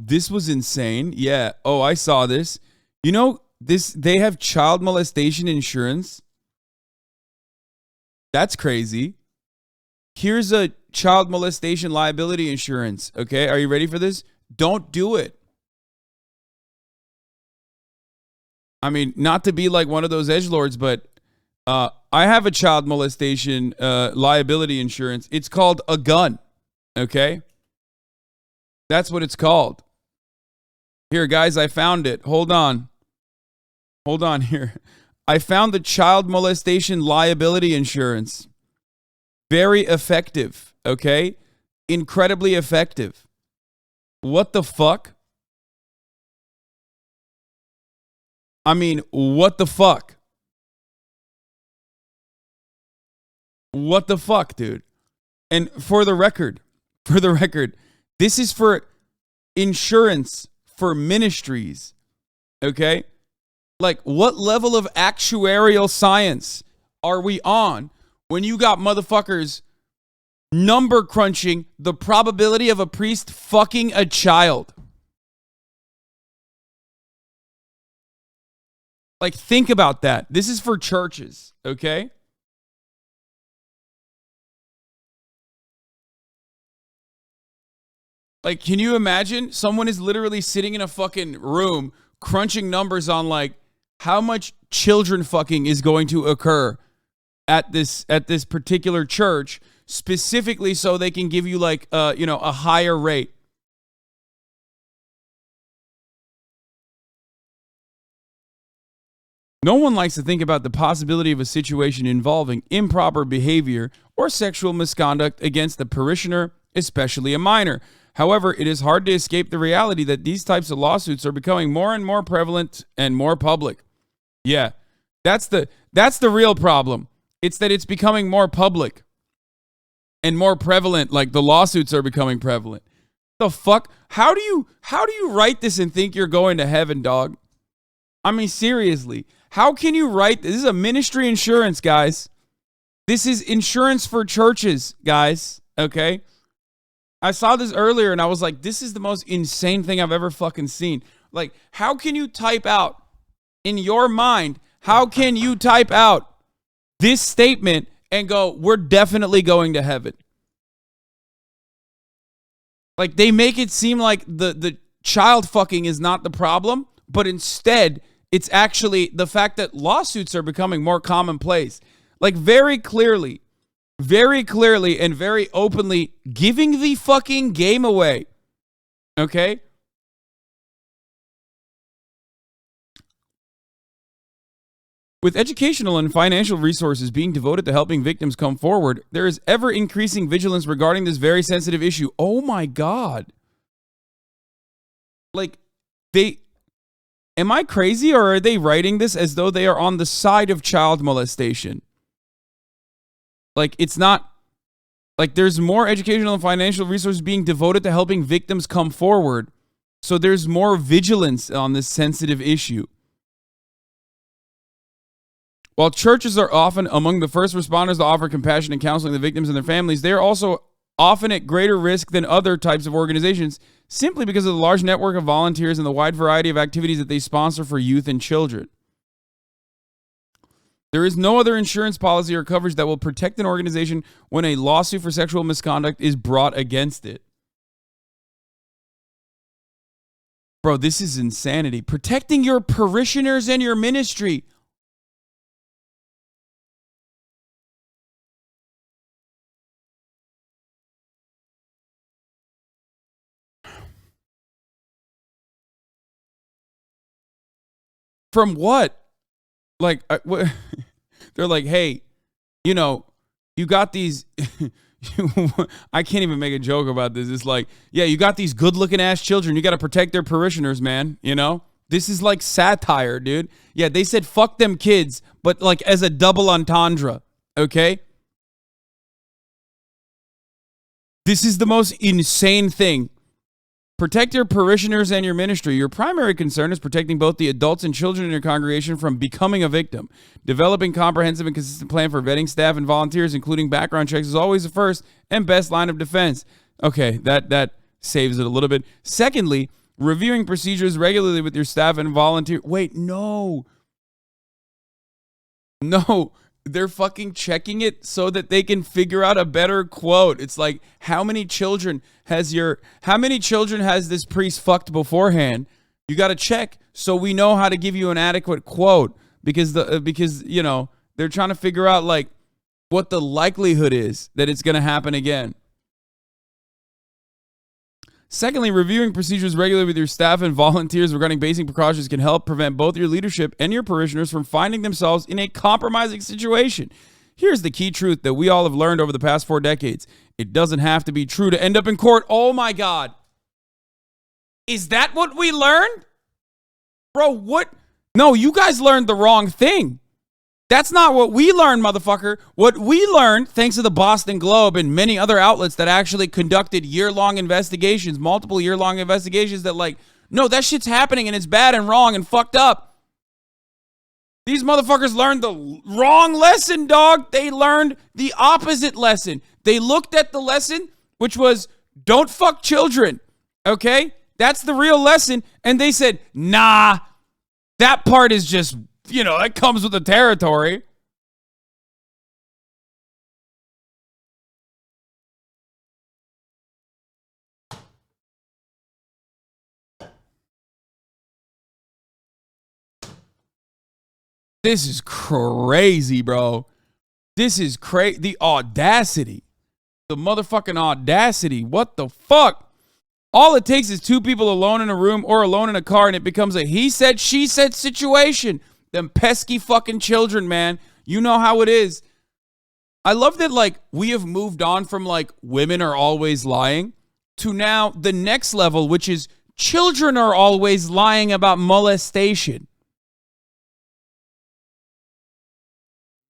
This was insane. Yeah. Oh, I saw this. You know, they have child molestation insurance. That's crazy. Here's a child molestation liability insurance. Okay, are you ready for this? Don't do it. I mean, not to be like one of those edgelords, but I have a child molestation liability insurance. It's called a gun. Okay? That's what it's called. Here, guys, I found it. Hold on. Hold on here. I found the child molestation liability insurance. Very effective. Okay? Incredibly effective. What the fuck? I mean, what the fuck? What the fuck, dude? And for the record, this is for insurance for ministries. Okay? Like, what level of actuarial science are we on when you got motherfuckers number crunching the probability of a priest fucking a child? Like, think about that. This is for churches, okay? Like, can you imagine? Someone is literally sitting in a fucking room crunching numbers on, like, how much children fucking is going to occur at this particular church, specifically so they can give you, like, a higher rate. No one likes to think about the possibility of a situation involving improper behavior or sexual misconduct against a parishioner, especially a minor. However, it is hard to escape the reality that these types of lawsuits are becoming more and more prevalent and more public. Yeah, that's the real problem. It's that it's becoming more public and more prevalent, like the lawsuits are becoming prevalent. The fuck? How do you write this and think you're going to heaven, dog? I mean, seriously. How can you write this? This is a ministry insurance, guys. This is insurance for churches, guys. Okay? I saw this earlier and I was like, this is the most insane thing I've ever fucking seen. Like, how can you type out in your mind, how can you type out this statement and go, we're definitely going to heaven? Like, they make it seem like the child fucking is not the problem, but instead, it's actually the fact that lawsuits are becoming more commonplace. Like, very clearly and very openly giving the fucking game away. Okay? With educational and financial resources being devoted to helping victims come forward, there is ever increasing vigilance regarding this very sensitive issue. Oh my God. Like, am I crazy, or are they writing this as though they are on the side of child molestation? Like, it's not, like, there's more educational and financial resources being devoted to helping victims come forward. So there's more vigilance on this sensitive issue. While churches are often among the first responders to offer compassion and counseling to victims and their families, they are also often at greater risk than other types of organizations, simply because of the large network of volunteers and the wide variety of activities that they sponsor for youth and children. There is no other insurance policy or coverage that will protect an organization when a lawsuit for sexual misconduct is brought against it. Bro, this is insanity. Protecting your parishioners and your ministry. From what? Like, they're like, hey, you got these. I can't even make a joke about this. It's like, yeah, you got these good-looking ass children. You got to protect their parishioners, man. This is like satire, dude. Yeah, they said fuck them kids, but like as a double entendre. Okay. This is the most insane thing. Protect your parishioners and your ministry. Your primary concern is protecting both the adults and children in your congregation from becoming a victim. Developing comprehensive and consistent plan for vetting staff and volunteers, including background checks, is always the first and best line of defense. Okay, that saves it a little bit. Secondly, reviewing procedures regularly with your staff and volunteer. Wait, no. No, they're fucking checking it so that they can figure out a better quote. It's like, how many children has this priest fucked beforehand? You got to check so we know how to give you an adequate quote, because you know, they're trying to figure out like what the likelihood is that it's going to happen again. Secondly, reviewing procedures regularly with your staff and volunteers regarding basic precautions can help prevent both your leadership and your parishioners from finding themselves in a compromising situation. Here's the key truth that we all have learned over the past 4 decades. It doesn't have to be true to end up in court. Oh my God. Is that what we learned? Bro, what? No, you guys learned the wrong thing. That's not what we learned, motherfucker. What we learned, thanks to the Boston Globe and many other outlets that actually conducted year-long investigations, multiple year-long investigations that like, no, that shit's happening and it's bad and wrong and fucked up. These motherfuckers learned the wrong lesson, dog. They learned the opposite lesson. They looked at the lesson, which was don't fuck children, okay? That's the real lesson. And they said, nah, that part is just, you know, that comes with the territory. This is crazy, bro. This is crazy. The audacity. The motherfucking audacity. What the fuck? All it takes is 2 people alone in a room or alone in a car, and it becomes a he said, she said situation. Them pesky fucking children, man. You know how it is. I love that, like, we have moved on from, like, women are always lying to now the next level, which is children are always lying about molestation.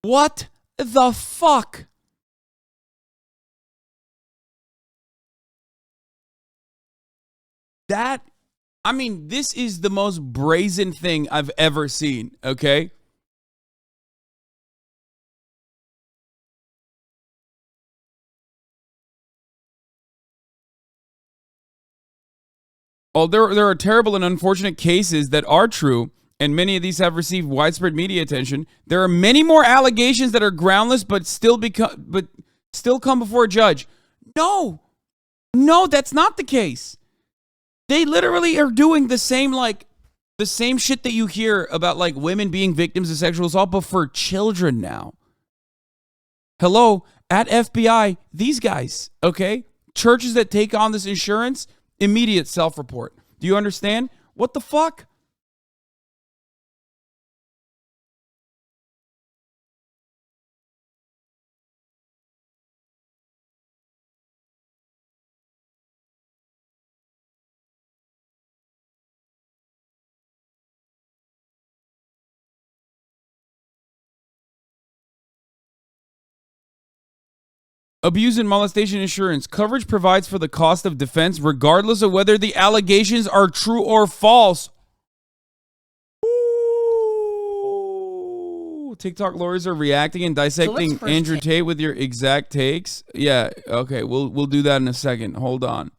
What the fuck? I mean, this is the most brazen thing I've ever seen, okay? Oh, there are terrible and unfortunate cases that are true, and many of these have received widespread media attention. There are many more allegations that are groundless but still come before a judge. No, that's not the case. They literally are doing the same shit that you hear about like women being victims of sexual assault, but for children now. Hello, at FBI, these guys, okay? Churches that take on this insurance, immediate self-report. Do you understand? What the fuck? Abuse and molestation insurance. Coverage provides for the cost of defense regardless of whether the allegations are true or false. Ooh. TikTok lawyers are reacting and dissecting Andrew Tate with your exact takes. Yeah, okay, we'll do that in a second. Hold on.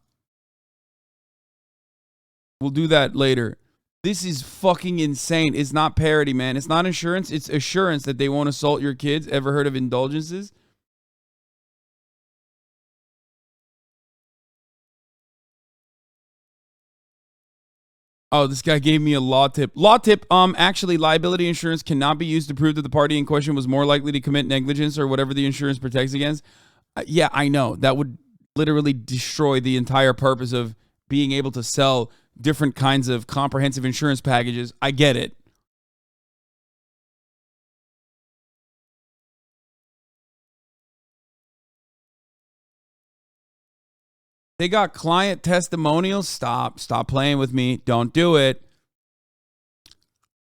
We'll do that later. This is fucking insane. It's not parody, man. It's not insurance. It's assurance that they won't assault your kids. Ever heard of indulgences? Oh, this guy gave me a law tip. Law tip, actually, liability insurance cannot be used to prove that the party in question was more likely to commit negligence or whatever the insurance protects against. Yeah, I know. That would literally destroy the entire purpose of being able to sell different kinds of comprehensive insurance packages. I get it. They got client testimonials. Stop playing with me. Don't do it.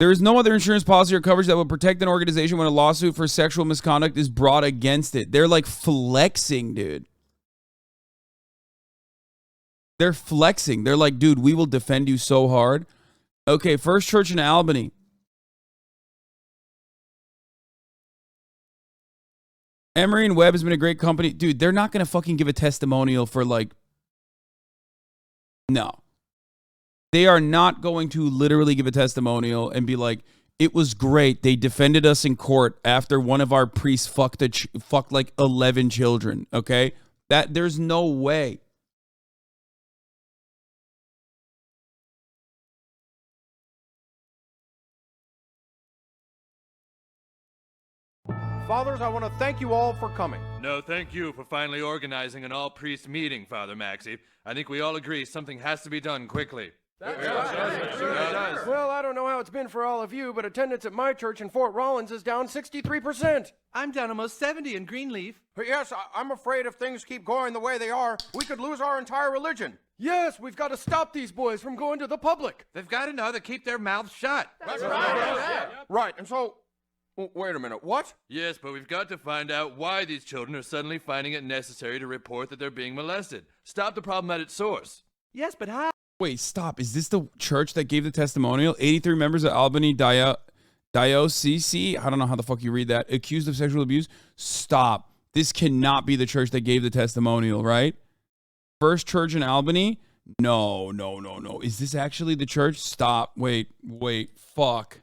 There is no other insurance policy or coverage that will protect an organization when a lawsuit for sexual misconduct is brought against it. They're like flexing, dude. They're flexing. They're like, dude, we will defend you so hard. Okay, First Church in Albany. Emery and Webb has been a great company. Dude, they're not going to fucking give a testimonial for like No. They are not going to literally give a testimonial and be like, it was great. They defended us in court after one of our priests fucked like 11 children, okay? There's no way. Fathers, I want to thank you all for coming. No, thank you for finally organizing an all-priest meeting, Father Maxey. I think we all agree something has to be done quickly. Well, I don't know how it's been for all of you, but attendance at my church in Fort Rollins is down 63%. I'm down almost 70 in Greenleaf. Yes, I'm afraid if things keep going the way they are, we could lose our entire religion. Yes, we've got to stop these boys from going to the public. They've got to know to keep their mouths shut. That's right. Right, and so, wait a minute, what? Yes, but we've got to find out why these children are suddenly finding it necessary to report that they're being molested. Stop the problem at its source. Yes, but how? Wait, stop. Is this the church that gave the testimonial? 83 members of Albany Diocese, I don't know how the fuck you read that, accused of sexual abuse? Stop. This cannot be the church that gave the testimonial, right? First Church in Albany? No. Is this actually the church? Stop. Wait, fuck.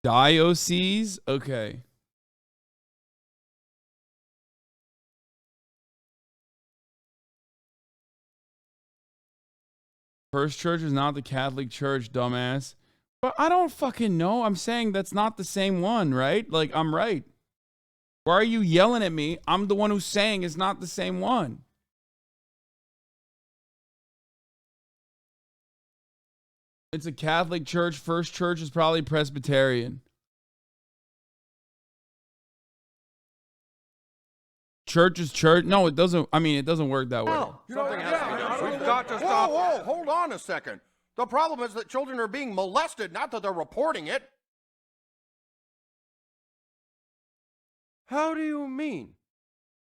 Diocese? Okay. First Church is not the Catholic Church, dumbass. But I don't fucking know. I'm saying that's not the same one, right? Like, I'm right. Why are you yelling at me? I'm the one who's saying it's not the same one. It's a Catholic church. First Church is probably Presbyterian. Church is church. No, it doesn't. I mean, it doesn't work that way. Something has to be done. We've got to stop. Whoa, hold on a second. The problem is that children are being molested, not that they're reporting it. How do you mean?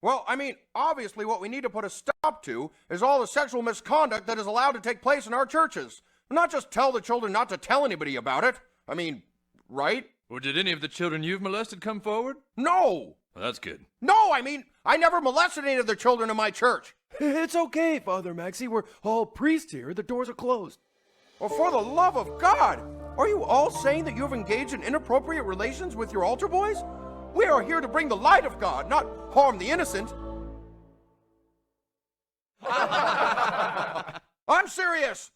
Well, I mean, obviously what we need to put a stop to is all the sexual misconduct that is allowed to take place in our churches. Not just tell the children not to tell anybody about it. I mean, right? Or did any of the children you've molested come forward? No! Well, that's good. No, I mean, I never molested any of the children in my church. It's okay, Father Maxey. We're all priests here. The doors are closed. Well, for the love of God! Are you all saying that you have engaged in inappropriate relations with your altar boys? We are here to bring the light of God, not harm the innocent. I'm serious!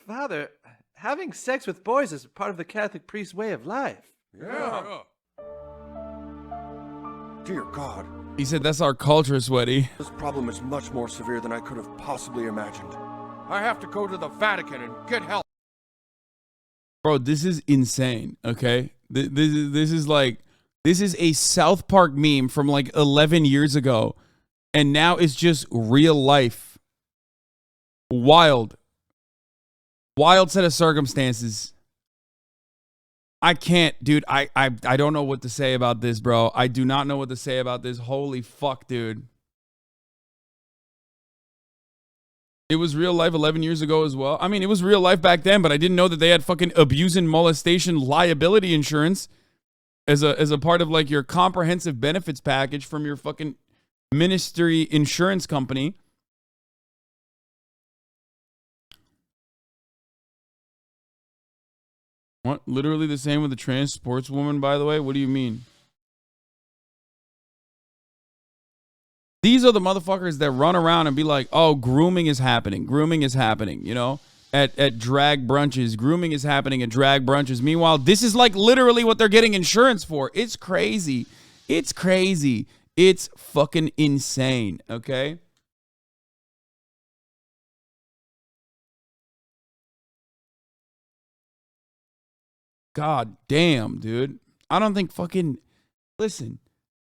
Father, having sex with boys is part of the Catholic priest's way of life. Yeah. Dear God. He said that's our culture, Sweaty. This problem is much more severe than I could have possibly imagined. I have to go to the Vatican and get help. Bro, this is insane, okay? This is a South Park meme from like 11 years ago, and now it's just real life. Wild set of circumstances. I can't, dude. I don't know what to say about this, bro. I do not know what to say about this. Holy fuck, dude. It was real life 11 years ago as well. I mean, it was real life back then, but I didn't know that they had fucking abuse and molestation liability insurance as a part of like your comprehensive benefits package from your fucking ministry insurance company. What? Literally the same with the trans sportswoman, by the way? What do you mean? These are the motherfuckers that run around and be like, oh, grooming is happening, you know? At drag brunches. Grooming is happening at drag brunches. Meanwhile, this is like literally what they're getting insurance for. It's crazy. It's crazy. It's fucking insane, okay? God damn, dude. I don't think fucking... Listen,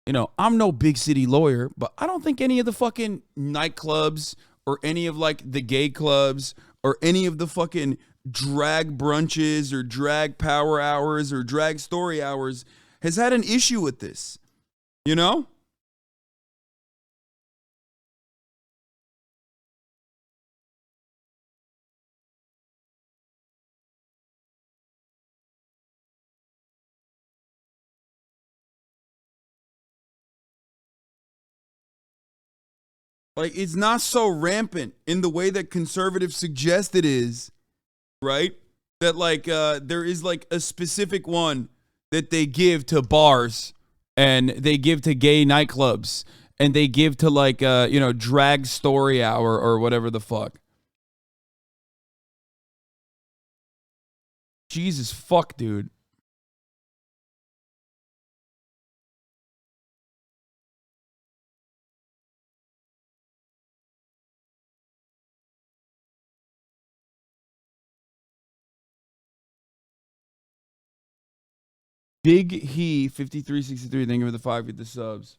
you know, I'm no big city lawyer, but I don't think any of the fucking nightclubs or any of like the gay clubs or any of the fucking drag brunches or drag power hours or drag story hours has had an issue with this. You know? Like, it's not so rampant in the way that conservatives suggest it is, right? That, like, there is, like, a specific one that they give to bars and they give to gay nightclubs and they give to, like, drag story hour or whatever the fuck. Jesus fuck, dude. Big He 5363, thank you for the 5 with the subs.